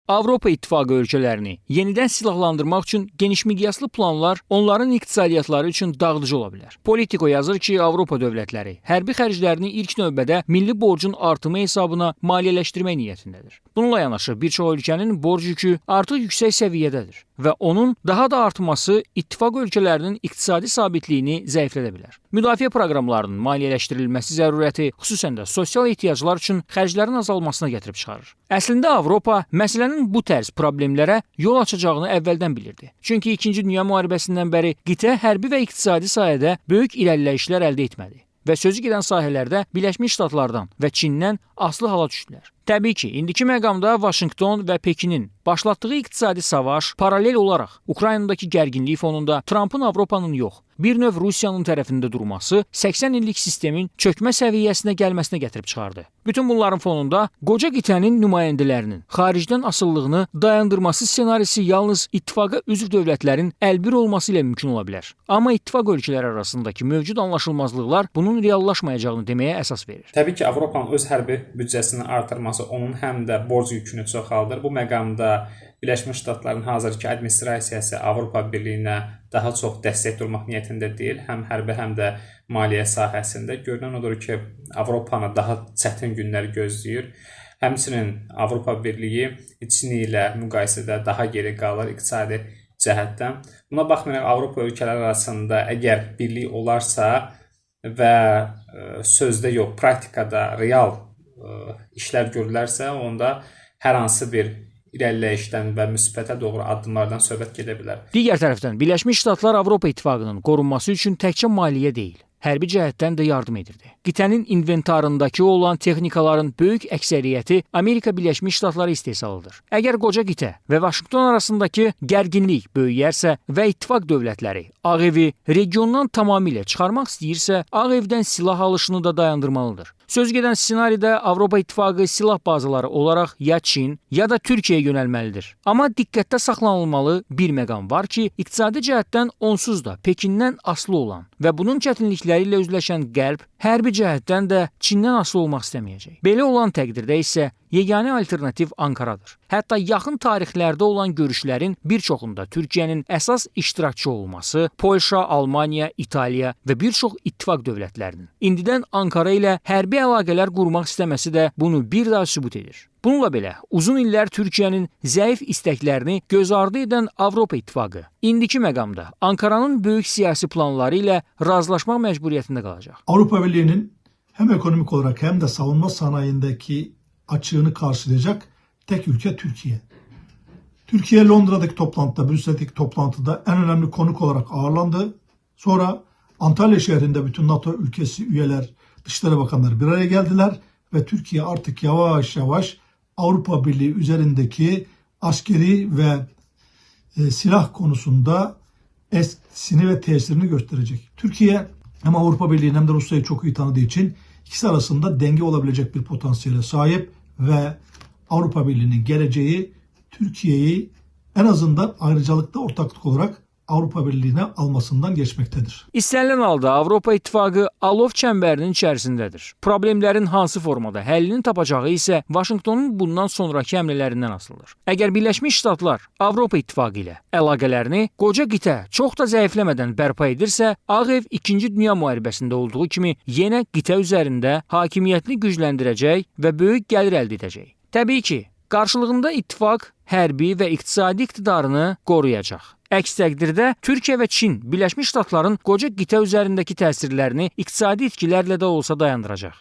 Avropa İttifaqı ölkələrini yenidən silahlandırmaq üçün geniş miqyaslı planlar onların iqtisadiyyatları üçün dağıdıcı ola bilər. Politico yazır ki, Avropa dövlətləri hərbi xərclərini ilk növbədə milli borcun artımı hesabına maliyyələşdirmək niyyətindədir. Bununla yanaşı bir çox ölkənin borc yükü artıq yüksək səviyyədədir və onun daha da artması ittifaq ölkələrinin iqtisadi sabitliyini zəiflədə bilər. Müdafiə proqramlarının maliyyələşdirilməsi zərurəti xüsusən də sosial ehtiyaclar üçün xərclərin azalmasına gətirib çıxarır. Əslində Avropa məsələnin bu tərz problemlərə yol açacağını əvvəldən bilirdi. Çünki 2-ci Dünya müharibəsindən bəri qitə hərbi və iqtisadi sahədə böyük irəliləyişlər əldə etmədi və sözü gedən sahələrdə Birləşmiş Ştatlardan və Çindən asılı hala düşdülər. Təbii ki, indiki məqamda Vaşinqton və Pekinin başlatdığı iqtisadi savaş paralel olaraq Ukraynadakı gərginlik fonunda Trampın Avropanın yox, bir növ Rusiyanın tərəfində durması 80 illik sistemin çökmə səviyyəsinə gəlməsinə gətirib çıxardı. Bütün bunların fonunda qoca qitənin nümayəndələrinin xaricdən asıllığını dayandırması ssenarisi yalnız ittifaqa üzv dövlətlərin əlbir olması ilə mümkün ola bilər. Amma ittifaq ölkələri arasındakı mövcud anlaşılmazlıqlar bunun reallaşmayacağını deməyə əsas verir. Təbii ki, Avropanın öz hərbi büdcəsini artırması onun həm də borc yükünü çoxaldır. Bu məqamda Birləşmiş Ştatların hazırki administrasiyası Avropa Birliyinə daha çox dəstək durmaq niyyətində deyil. Həm hərbi, həm də maliyyə sahəsində. Görünən odur ki, Avropanı daha çətin günlər gözləyir. Həmçinin Avropa Birliyi Çin ilə müqayisədə daha geri qalır iqtisadi cəhətdən. Buna baxmayaraq Avropa ölkələri arasında əgər birlik olarsa və sözdə yox, praktikada real işlər görülərsə, onda hər hansı bir irəliləyişdən və müsbətə doğru addımlardan söhbət gedə bilər. Digər tərəfdən Birləşmiş Ştatlar Avropa İttifaqının qorunması üçün təkcə maliyyə deyil, hərbi cəhətdən də yardım edirdi. Qitənin inventarındakı olan texnikaların böyük əksəriyyəti Amerika Birləşmiş Ştatları istehsalıdır. Əgər qoca qitə və Vaşinqton arasındakı gərginlik böyüyərsə və ittifaq dövlətləri Ağ Evi regiondan tamamilə çıxarmaq istəyirsə, Ağ Evdən silah alışını da dayandırmalıdır. Söz gedən ssenaridə Avropa İttifaqı silah bazaları olaraq ya Çin, ya da Türkiyəyə yönəlməlidir. Amma diqqətdə saxlanılmalı bir məqam var ki, iqtisadi cəhətdən onsuz da Pekindən asılı olan və bunun çətinlikləri ilə üzləşən Qərb hərbi cəhətdən də Çindən asılı olmaq istəməyəcək. Belə olan təqdirdə isə yeganə alternativ Ankaradır. Hətta yaxın tarixlərdə olan görüşlərin bir çoxunda Türkiyənin əsas iştirakçı olması, Polşa, Almaniya, İtaliya və bir çox ittifaq dövlətlərinin indidən Ankara ilə hərbi əlaqələr qurmaq istəməsi də bunu bir daha sübut edir. Bununla belə, uzun illər Türkiyənin zəif istəklərini göz ardı edən Avropa İttifaqı indiki məqamda Ankaranın böyük siyasi planları ilə razılaşmaq məcburiyyətində qalacaq. Avrupa Birliği'nin hem ekonomik olarak hem de savunma sanayindeki açığını karşılayacak tek ülke Türkiye. Türkiye Londra'daki toplantıda, Brüksel'deki toplantıda en önemli konuk olarak ağırlandı. Sonra Antalya şehrinde bütün NATO ülkesi üyeler, Dışişleri Bakanları bir araya geldiler ve Türkiye artık yavaş yavaş Avrupa Birliği üzerindeki askeri ve silah konusunda etkisini ve tesirini gösterecek. Türkiye hem Avrupa Birliği'nin hem de Rusya'yı çok iyi tanıdığı için ikisi arasında denge olabilecek bir potansiyele sahip ve Avrupa Birliği'nin geleceği Türkiye'yi en azından ayrıcalıklı ortaklık olarak Avrupa Birliği'ne almasından geçmektedir. İstənilən halda Avropa İttifaqı alov çəmbərinin içərisindədir. Problemlərin hansı formada həllini tapacağı isə Vaşinqtonun bundan sonraki həmlələrindən asılıdır. Əgər Birləşmiş Ştatlar Avropa İttifaqı ilə əlaqələrini qoca qitə çox da zəifləmədən bərpa edirsə, Ağ Ev 2-ci Dünya müharibəsində olduğu kimi yenə qitə üzərində hakimiyyətini gücləndirəcək və böyük gəlir əldə edəcək. Təbii ki, qarşılığında ittifaq hərbi və iqtisadi iqtidarını qoruyacaq. Əks təqdirdə Türkiyə və Çin Birləşmiş Ştatların qoca qitə üzərindəki təsirlərini iqtisadi itkilərlə də olsa dayandıracaq.